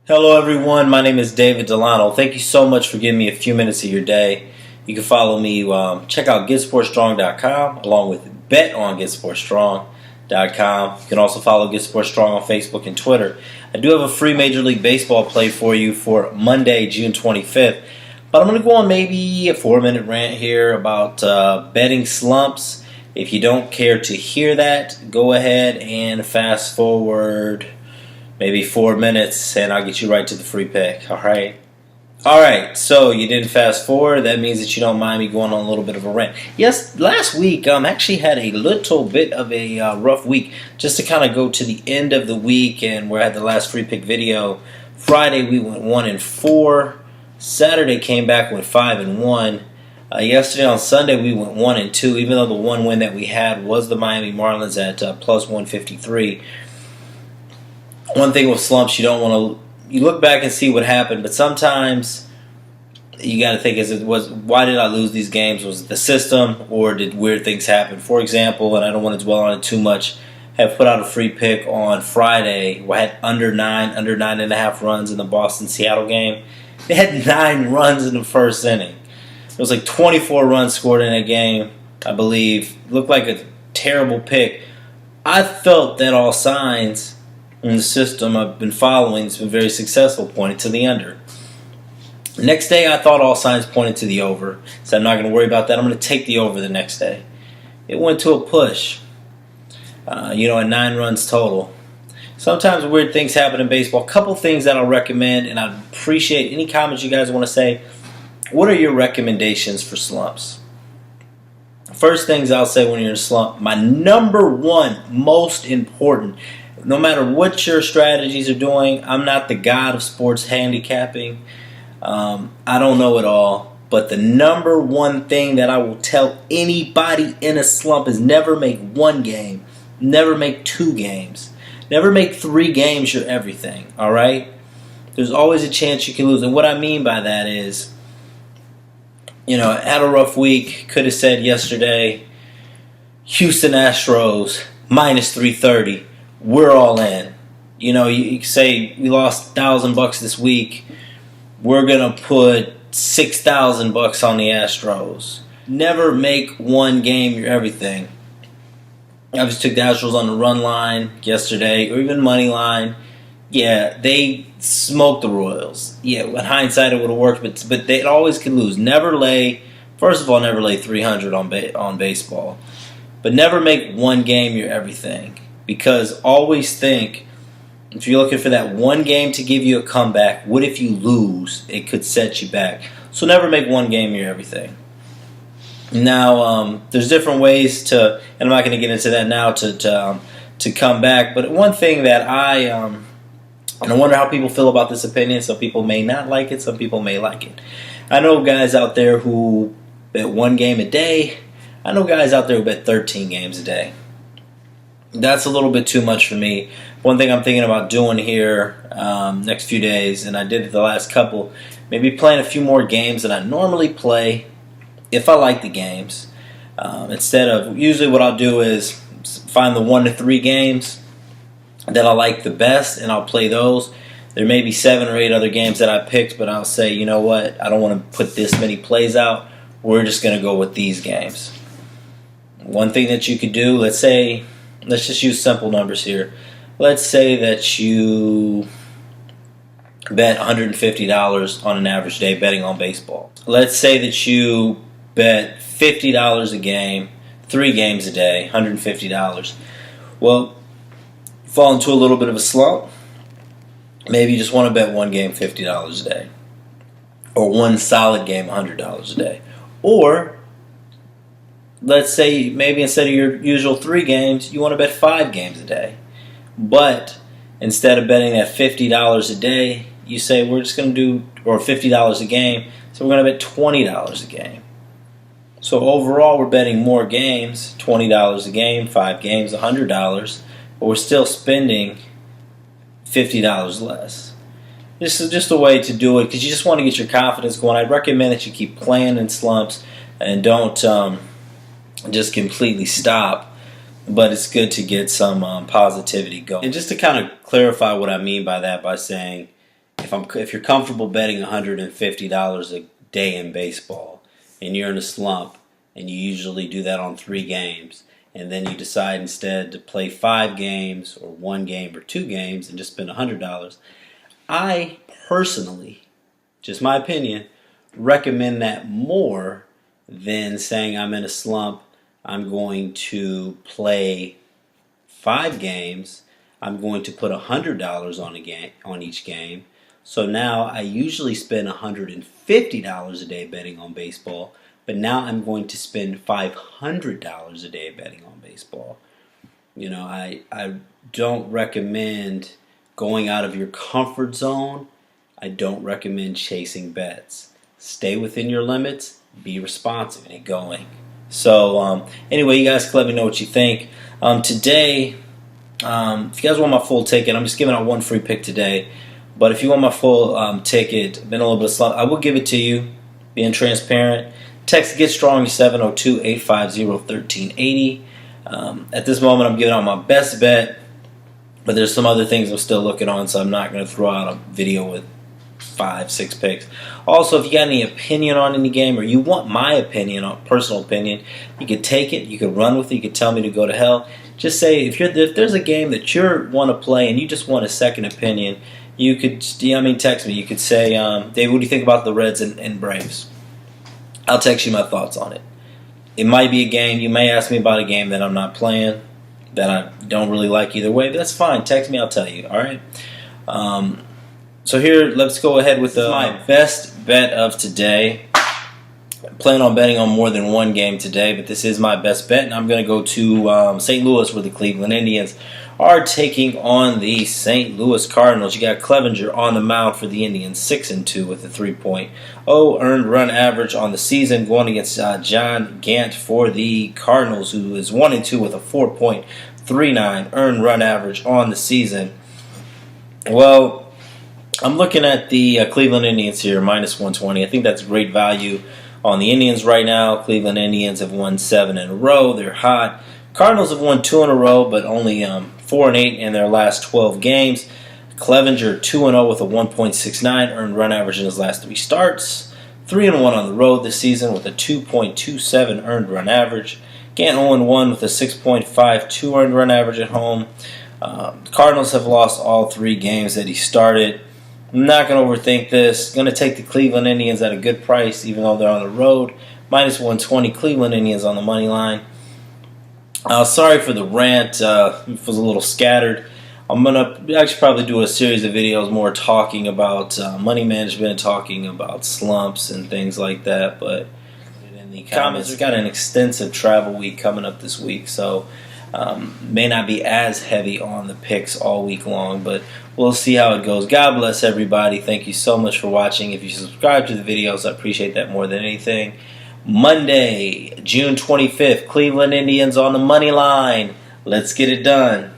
Hello everyone, my name is David Delano. Thank you so much for giving me a few minutes of your day. You can follow me, check out GetSportsStrong.com along with BetOnGetSportsStrong.com. You can also follow Get Sports Strong on Facebook and Twitter. I do have a free Major League Baseball play for you for Monday, June 25th. But I'm going to go on maybe a 4-minute rant here about betting slumps. If you don't care to hear that, go ahead and fast forward maybe 4 minutes, and I'll get you right to the free pick, all right? All right, so you didn't fast forward. That means that you don't mind me going on a little bit of a rant. Yes, last week actually had a little bit of a rough week. Just to kind of go to the end of the week, and we're at the last free pick video. Friday we went 1-4. Saturday came back with 5-1. Yesterday on Sunday we went 1-2. Even though the one win that we had was the Miami Marlins at plus 153. One thing with slumps, you don't want to. You look back and see what happened, but sometimes you got to think: why did I lose these games? Was it the system, or did weird things happen? For example, and I don't want to dwell on it too much, have put out a free pick on Friday. I had under 9.5 runs in the Boston-Seattle game. They had 9 runs in the first inning. It was like 24 runs scored in a game, I believe. It looked like a terrible pick. I felt that all signs in the system I've been following, it's been very successful, pointed to the under. Next day, I thought all signs pointed to the over. So I'm not going to worry about that. I'm going to take the over the next day. It went to a push, at 9 runs total. Sometimes weird things happen in baseball. A couple things that I'll recommend, and I'd appreciate any comments you guys want to say. What are your recommendations for slumps? First things I'll say when you're in a slump, my number one most important, no matter what your strategies are doing, I'm not the god of sports handicapping. I don't know it all. But the number one thing that I will tell anybody in a slump is never make 1 game. Never make 2 games. Never make 3 games your everything. All right? There's always a chance you can lose. And what I mean by that is, I had a rough week. Could have said yesterday, Houston Astros, minus 330. We're all in. You say we lost $1,000 this week. We're going to put $6,000 on the Astros. Never make 1 game your everything. I just took the Astros on the run line yesterday, or even money line. Yeah, they smoked the Royals. Yeah, in hindsight it would have worked, but they always could lose. First of all, never lay 300 on baseball. But never make 1 game your everything. Because always think, if you're looking for that 1 game to give you a comeback, what if you lose? It could set you back. So never make 1 game your everything. Now, there's different ways to, and I'm not going to get into that now, to come back. But one thing that and I wonder how people feel about this opinion. Some people may not like it. Some people may like it. I know guys out there who bet 1 game a day. I know guys out there who bet 13 games a day. That's a little bit too much for me. One thing I'm thinking about doing here next few days, and I did it the last couple, maybe playing a few more games than I normally play if I like the games. Usually what I'll do is find the 1 to 3 games that I like the best, and I'll play those. There may be 7 or 8 other games that I picked, but I'll say, you know what, I don't want to put this many plays out. We're just going to go with these games. One thing that you could do, let's just use simple numbers here. Let's say that you bet $150 on an average day betting on baseball. Let's say that you bet $50 a game, 3 games a day, $150. Well, you fall into a little bit of a slump. Maybe you just want to bet 1 game $50 a day. Or 1 solid game $100 a day. Or let's say maybe instead of your usual 3 games, you want to bet 5 games a day. But instead of betting that $50 a day, you say we're just going to do, or $50 a game, so we're going to bet $20 a game. So overall, we're betting more games, $20 a game, 5 games, $100, but we're still spending $50 less. This is just a way to do it because you just want to get your confidence going. I'd recommend that you keep playing in slumps and don't just completely stop. But it's good to get some positivity going. And just to kind of clarify what I mean by that, by saying, if if you're comfortable betting $150 a day in baseball, and you're in a slump, and you usually do that on 3 games, and then you decide instead to play 5 games or 1 game or 2 games and just spend $100, I personally, just my opinion, recommend that more than saying I'm in a slump, I'm going to play 5 games, I'm going to put $100 on each game. So now I usually spend $150 a day betting on baseball, but now I'm going to spend $500 a day betting on baseball. You know, I don't recommend going out of your comfort zone. I don't recommend chasing bets. Stay within your limits, be responsive, and going. So anyway, you guys can let me know what you think. Today, if you guys want my full ticket, I'm just giving out 1 free pick today. But if you want my full ticket, been a little bit slow, I will give it to you, being transparent. Text Get Strong 702-850-1380. At this moment, I'm giving out my best bet, but there's some other things I'm still looking on, so I'm not going to throw out a video with 5, 6 picks. Also, if you got any opinion on any game, or you want my opinion, personal opinion, you could take it, you could run with it, you could tell me to go to hell. Just say if there's a game that you want to play and you just want a second opinion, you could, text me. You could say, David, what do you think about the Reds and Braves? I'll text you my thoughts on it. It might be a game. You may ask me about a game that I'm not playing, that I don't really like either way, but that's fine. Text me, I'll tell you. All right. So here, let's go ahead with my best bet of today. I plan on betting on more than 1 game today, but this is my best bet, and I'm going to go to St. Louis, where the Cleveland Indians are taking on the St. Louis Cardinals. You got Clevenger on the mound for the Indians, 6-2 with a 3.0 earned run average on the season, going against John Gant for the Cardinals, who is 1-2 with a 4.39 earned run average on the season. Well, I'm looking at the Cleveland Indians here, minus 120. I think that's great value on the Indians right now. Cleveland Indians have won 7 in a row. They're hot. Cardinals have won 2 in a row, but only 4-8 in their last 12 games. Clevenger 2-0 with a 1.69 earned run average in his last 3 starts. 3-1 on the road this season with a 2.27 earned run average. Gant 0-1 with a 6.52 earned run average at home. The Cardinals have lost all 3 games that he started. I'm not going to overthink this. Going to take the Cleveland Indians at a good price, even though they're on the road. Minus 120, Cleveland Indians on the money line. Sorry for the rant. It was a little scattered. I'm going to actually probably do a series of videos more talking about money management, talking about slumps and things like that. But in the comments, we've got an extensive travel week coming up this week, so may not be as heavy on the picks all week long, but we'll see how it goes. God bless everybody. Thank you so much for watching. If you subscribe to the videos, I appreciate that more than anything. Monday, June 25th, Cleveland Indians on the money line. Let's get it done.